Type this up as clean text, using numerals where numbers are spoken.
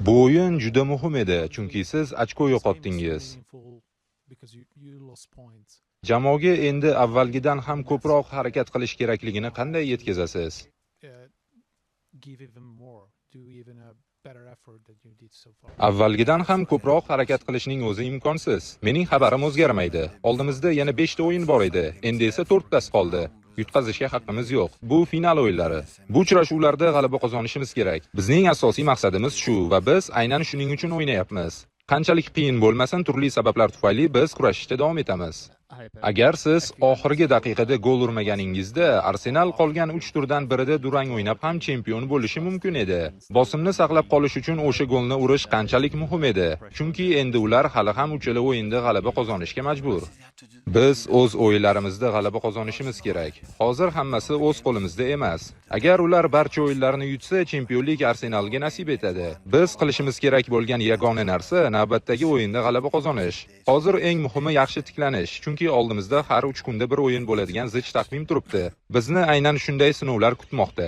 Bu o'yin juda muhim edi, chunki siz ochko yo'qotdingiz. Jamoaga endi avvalgidan ham ko'proq harakat qilish kerakligini qanday yetkazasiz? Avvalgidan ham ko'proq harakat qilishning o'zi imkonsiz. Mening xabarim o'zgarmaydi. Oldimizda yana 5 ta o'yin bor edi. Endi esa 4 tasi qoldi. Yutqazishga haqqimiz yo'q. Bu final o'yinlari. Bu uchrashuvlarda g'alaba qozonishimiz kerak. Bizning asosiy maqsadimiz shu va biz aynan shuning uchun o'ynayapmiz. Qanchalik qiyin bo'lmasin, turli sabablar tufayli biz kurashishda davom etamiz. Agar siz oxirgi daqiqada gol urmaganingizda, Arsenal qolgan 3 turdan birida durang o'ynab ham chempion bo'lishi mumkin edi. Bosimni saqlab qolish uchun o'sha golni urish qanchalik muhim edi, chunki endi ular hali ham uchala o'yinda g'alaba qozonishga majbur. Biz o'z o'yinlarimizda g'alaba qozonishimiz kerak. Hozir hammasi o'z qo'limizda emas. Agar ular barcha o'yinlarni yutsa, chempionlik Arsenalga nasib etadi. Biz qilishimiz kerak bo'lgan yagona narsa navbatdagi o'yinda g'alaba qozonish. Hozir eng muhimi yaxshi tiklanish, chunki oldimizda har 3 kunda bir o'yin bo'ladigan zich taqvim turibdi. Bizni aynan shunday sinovlar kutmoqda.